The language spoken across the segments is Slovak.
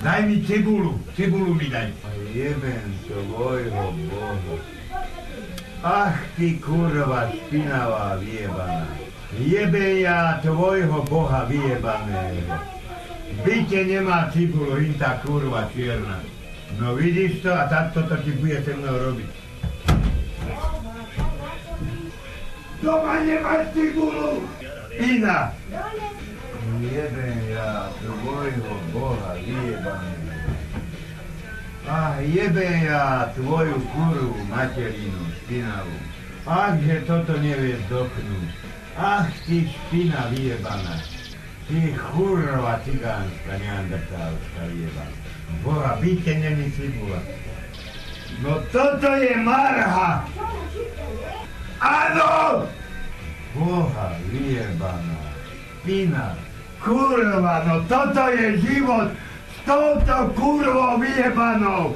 Daj mi cibulu mi daj. Jebem tvojho Boha. Ach ty kurva špinavá vyjebaná. Jebem ja tvojho Boha vyjebaného. V byte nemá cibulu, in tá kurva čierna. No vidíš to a takto to ti bude se mnou robiť. Doma nemáš cibulu! Špina! Jebem ja tvojho Boha vyjebaného. Ach, jebem ja tvoju kurvu materinu špinavú. Ach, že toto nevieš doknúť. Ach, ty špina vyjebaná. Ty kurva cigánska, neandertálska vyjebaná. Boha, byte není cibula. No toto je marha! Áno! Boha vyjebaná. Špina. Kurva, no toto je život s touto kurvou vyjebanou.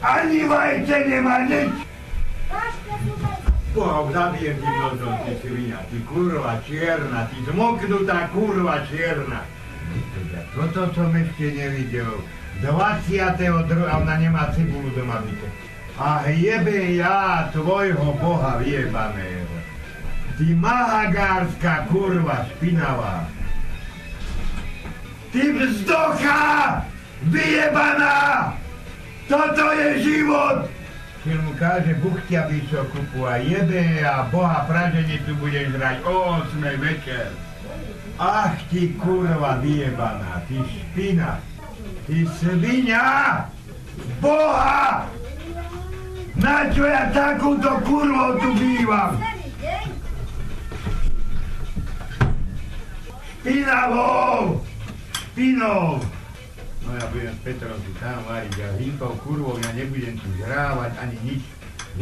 Ani vajce nemá nič. Boha, zabijem ti nožom, ty svinia, ty kurva čierna, ty zmoknutá kurva čierna. Toto som ešte nevidel. 22. ona nemá cibulu doma byte. A jebem ja tvojho Boha vyjebaného. Ty mahagárska kurva špinavá. Ty vzdocha vyjebaná! Toto je život! Keď mu káže buchtia biskupu a jebe a Boha praženicu budeš hrať o 8 večer. Ach ty kurva vyjebaná, ty špina, ty svinia! Boha! Na čo ja takúto kurvou tu bývam? Špinavou! Špinou! No ja budem s Petrom tu tam variť a hintou kurvou ja nebudem tu žrávať ani nič.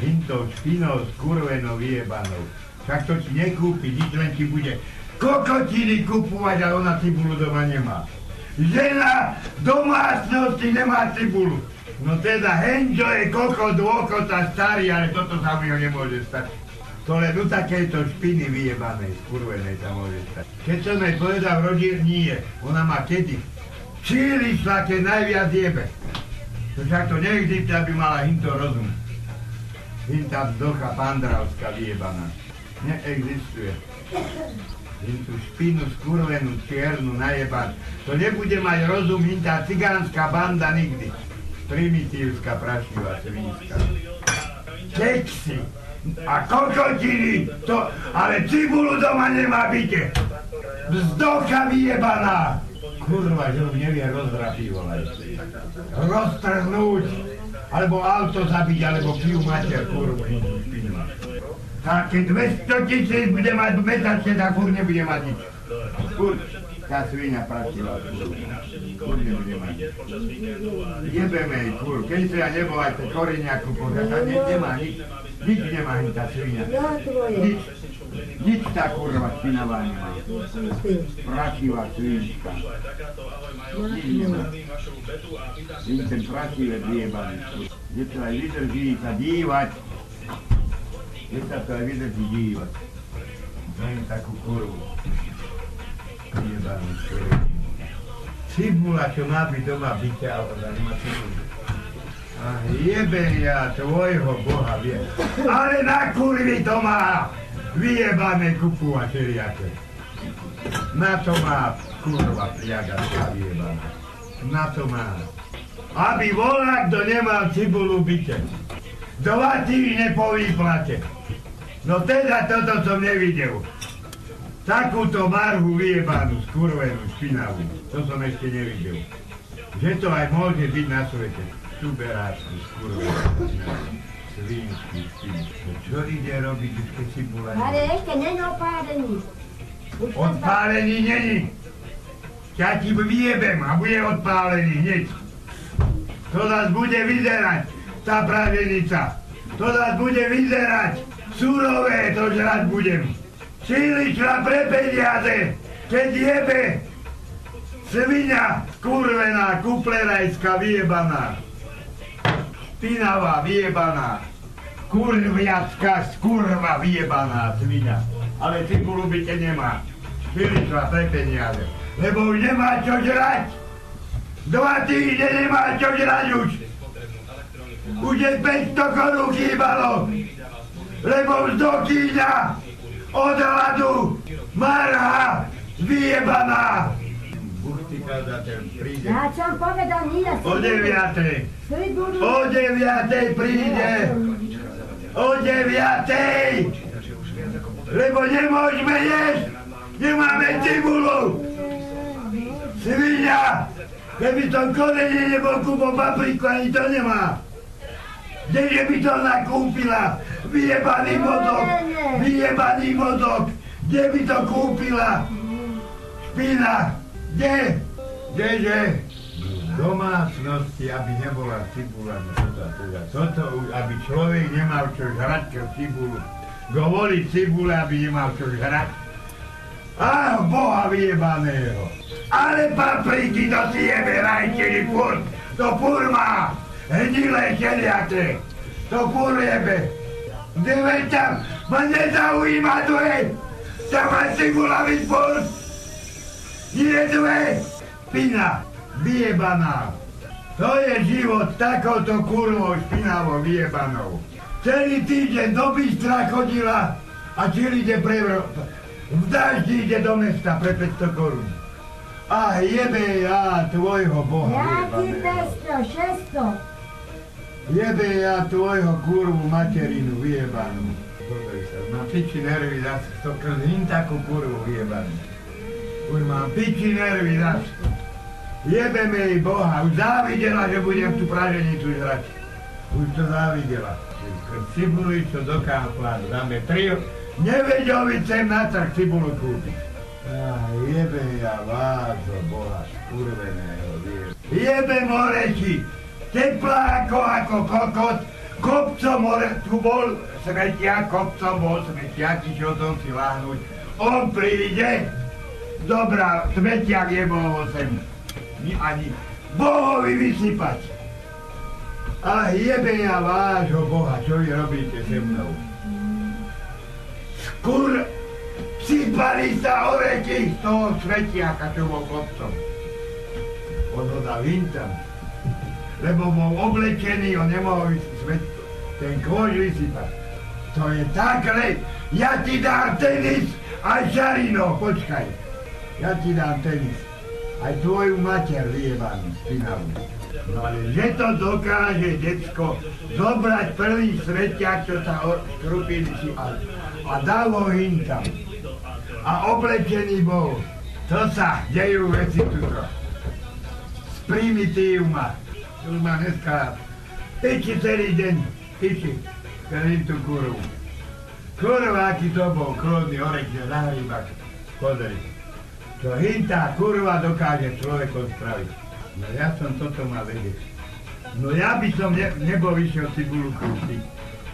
Hintou špinou s kurvenou vyjebanou. Však to ti nekúpi, nič len ti bude kokotiny kupovať, ale ona cibulu doma nemá. Žena domácnosti nemá cibulu. No teda Henžo je kokot, dôkota starý, ale toto sa mi ho nemôže stať. To len u takejto špiny vyjebanej, skurvenej sa môže stať. Keď som jej povedal v rodine, nie, ona má kedy. Čílišla, keď najviac jebe. To však to neexistuje, aby mala hinto rozum. Hinta vzdocha pandravská vyjebaná. Neexistuje. Hintu špinu skurvenú, čiernu, najebanú. To nebude mať rozum hinta cigánska banda nikdy. Primitívska, prašivá, svinská. Keksy a kokotiny, to, ale cibulu doma nemá byte. Vzdocha vyjebaná. Kurva, že ho nevie rozdrapívovať. Roztrhnúť, alebo auto zabiť, alebo pijú mater, kurva, špinu. Tak keď 200 000 bude mať mesačne, tak furt nebude mať nič. Furt, tá svinia prašivá, furt nebude mať nič. Jebeme jej, furt, keď sa ja nebol aj te koreniaku požiadať, nemá nič. Nič nemá tá svinia. Nič. Nič tá kurva špinavá nemá. Prašivá svinčka. Nič nemá. Vím ten prašivé vyjebaný. Že to aj vydrží sa dívať. Že sa to aj vydrží dívať. Dajím takú kurvu. Vyjebanú skurvenú. Cibula, čo má byť doma byte, ale nemá cibulu. A jebem ja tvojho Boha vie. Ale na kurvi to má vyjebané kupu a čeriake. Na to má kurva pliagačka vyjebaná. Na to má. Aby volá, kto nemal cibulu byte. 2 týždne po výplate. No teda toto som nevidel. Takúto marhu vyjebanú, skurvenú, špinavú. To som ešte nevidel. Že to aj môže byť na svete. Tuberáčku, skurvenú, svinskú, špinu. Čo ide robiť, už keď cibula nie? Ale ešte není opálený. Odpálený není. Ja ti vyjebem a bude odpálený hneď. To nás bude vyzerať, tá praženica. To nás bude vyzerať. Surové to žrať budem. Čílična pre peniaze, keď jebe. Svinia, skurvená, kuplerajská, vyjebaná. Špinavá, vyjebaná. Kurviacká, skurva, vyjebaná svinia. Ale cibulu byte nemá. Čílična pre peniaze. Lebo už nemá čo žrať. 2 týždne nemá čo žrať už. Už je 500 korún chýbalo, lebo vzdokýňa od hladu, marha, vyjebaná. Buchtikázateľ príde. Ja som povedal, nie ja O 9. O 9 príde. O 9. Lebo nemôžeme jesť. Nemáme cibulu. Svinia. Keby to korene nebol kúpol papriku, ani to nemá. Kdeže by to nakúpila? Vyjebaný modok. Kde by to kúpila? Špina. Kde? Kdeže? V domácnosti, aby nebola cibula. Toto, aby človek nemal čo žrať, čo cibulu. Govoliť cibule, aby nemal čo žrať. Áno, Boha vyjebaného. Ale papriky to si jebe rajčili furt. To furt má. Hnilé teliate. To furt jebe. Kde veď tam ma nezaujíma dve. Tam má cibula byť furt. Nie dve. Špina. Vyjebaná. To je život takouto kurvou špinavou vyjebanou. Celý týždeň do Bystra chodila a čili ide v daždi ide do mesta pre 500 korún. A jebe ja tvojho Boha vyjebaného. Jaký 500, 600? Jebe ja tvojho kurvu materinu vyjebanú. Pozri sa, mám piči nervy zase, to krzím takú kurvu vyjebanú. Už mám piči nervy zase. Jebeme jej Boha. Už závidela, že budem tú praženicu žrať. Už to závidela. Cibuli, čo do kamplánu, dáme 3. Nevedel by sem na trh cibulu kúpiť. Jebe ja vás, Boha, skurveného, jebe moreči. Tepláko ako kokot. Kopcom tu bol smetiak, kopcom bol smetiak, išiel som si láhnuť. On príde. Dobrá, smetiak jebol sem. Ani Bohovi vysypať. A jebe ja vášho Boha, čo vy robíte se mnou? Sypali sa oreky z toho svetiaka, čo bol kopcom. On ho dal hintam, lebo bol oblečený, on nemohol ten kôž vysypať. To je takhle, ja ti dám tenis aj Šarino, počkaj. Ja ti dám tenis. Aj tvoju mater vyjebanú, špinavú. No ale že to dokáže, decko, zobrať prvý svetiak, čo sa škrupili si a dal ho hintam. A oblečený bol. To sa dejú veci tuto. Z primitívma. Tu ma dneska piči celý deň, piči, krým tú kurvu. Kurva, aký to bol, klodný orek, že na hríbak. Pozri. Čo hintá kurva dokáže človekom spraviť. No ja som toto mal vedieť. No ja by som nebol išiel cibulu kúpiť.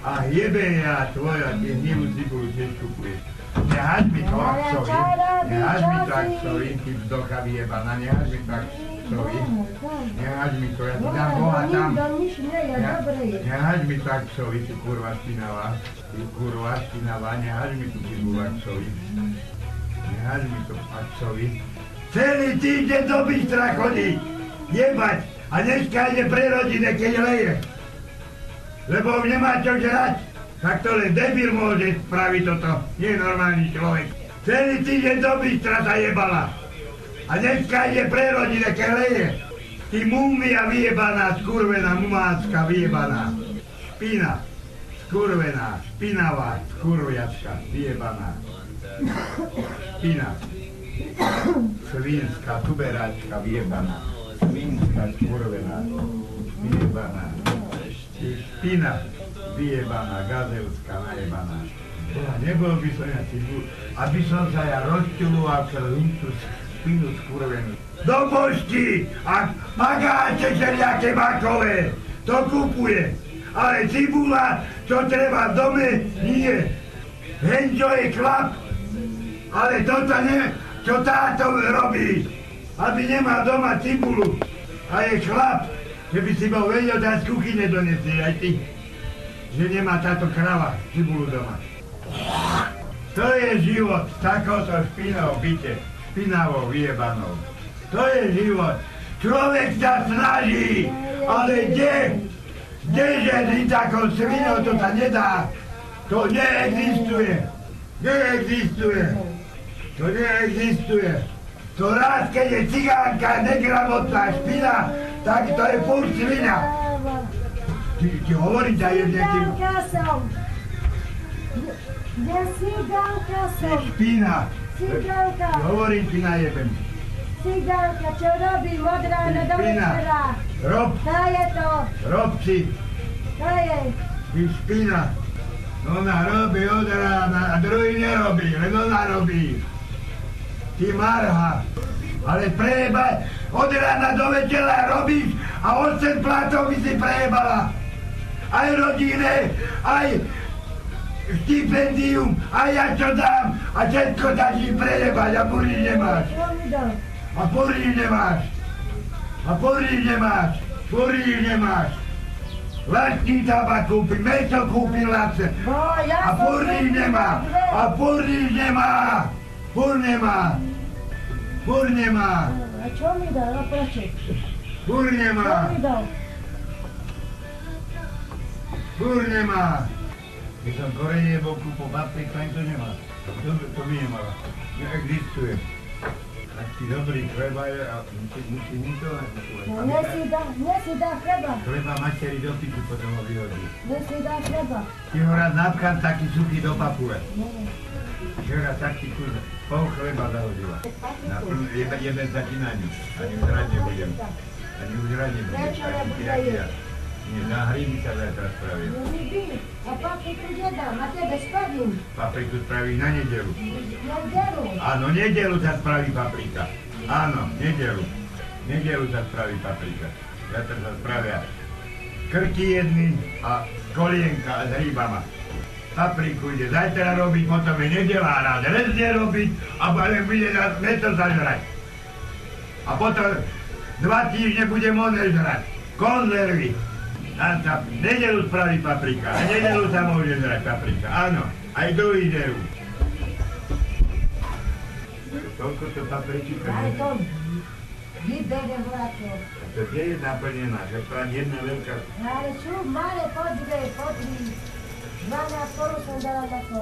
A jebe ja tvoja, tie hnivú cibulu tiež kúpuješ. Nehaď mi to akcovi. Nehaď mi to akcovi, ty vzdocha vyjebaná, nehaď mi to akcovi. Nehaď mi to, ja ti dám Boha tam. Nehaď mi to akcovi, ty kurva špinavá. Ty kurva špinavá, nehaď mi tu cibulu akcovi. Nehaď mi to akcovi. Celý týždeň do Bystra chodí. Jebať. A dneska ide pre rodine, keď leje. Lebo nemá čo žrať. Tak to len debil môže spraviť toto. Nie je normálny človek. Celý týždeň do Bystra sa jebala. A dneska ide pre rodine, keď leje. Ty múmia vyjebaná, skurvená, mumánska vyjebaná. Špina. Skurvená, špinavá, skurviačka, vyjebaná. Špina. Svinská, tuberáčka, vyjebaná. Svinská, skurvená, vyjebaná. Špina, vyjebaná, gazeuská, najebaná. Nebol by som ja cibul, aby som sa ja rozčuloval celú špinu skurvenú. Do pošti a magáče všelijaké makové, to kupuje. Ale cibula, čo treba v dome, nie. Henčo je chlap, ale toto nie, čo táto robí, aby nemal doma cibulu. A je chlap, že by si bol vedel dať z kuchyne donesie, aj ty. Že nemá táto krava cibulu doma. To je život s takouto špinou byte, špinavou vyjebanou. To je život. Človek sa snaží, ale kdeže s takou svinou, to sa nedá. To neexistuje. To neexistuje. To raz, keď je cigánka negramotná špina, tak to je furt svina. Ti hovoríš aj jedne tým... Cigánka som. Ja cigánka som. Špina. Cigánka. Hovorím ti na jebem. Cigánka, čo robí od rána do Špina. večera? Rob, Tá je to. rob si. Tá je. Ty špina. Ona robí od rána a druhý nerobí, len ona robí. Ty marha. Ale prejebaj, od rána do večera robíš a 8 platov by si prejebala. Aj rodine, aj stipendium, aj ja čo dám a všetko dáš im prejebať a poriť nemáš. Čo mi dal? A poriť nemáš. Vlastní tabak kúpi, meso kúpi lacne. Bo ja A som poriť nemá. Furt nemá. A čo mi dal? No prečo? Furt Čo nemá. mi dal? Keď som korenie bol kúpol papriku, ani to nemá. To by nemala. Neexistuje. Tak ti dobrý chleba je a musí mi to... No, nesi dá chleba. Chleba materi do pitu potom ho vyhodí. Nesi dá chleba. Ti ho rád napchám taký suchý do papule. Nie. Včera taký kus, pol chleba zahodila. Jeden sa ti na ňu. Ani už rád nebudem. Prečo nebude jesť? Nie, na hríby sa zajtra spravím. No mi by. A papriku nedám. A tebe spravím. Papriku spraví na nedelu. Nedelu. Áno, nedelu sa spraví paprika. Áno, nedelu. Nedelu sa spraví paprika. Zajtra sa spravia krky jedny a kolienka s hríbama. Papriku ide zajtra robiť, potom je nedela a rád rezne robiť a bude na meso zažrať. A potom 2 týždne budem oné žrať. Konzervy. Tam sa v nedelu spraví paprika. A nedelu sa môže žrať paprika. Áno, aj druhý deru. Toľko to papričíka. Aj to vybere vračo. To kde je naplnená? Že to len jedna veľká... Ale čo, malé, podri. 12 korun som dala na to.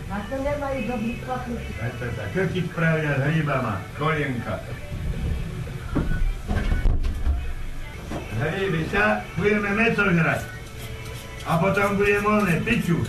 A to nemajú dobrý papriku. Zajtra sa krky spravia s hríbama. Kolienka. Hríby sa, budeme meso žrať. A potom budeme piču.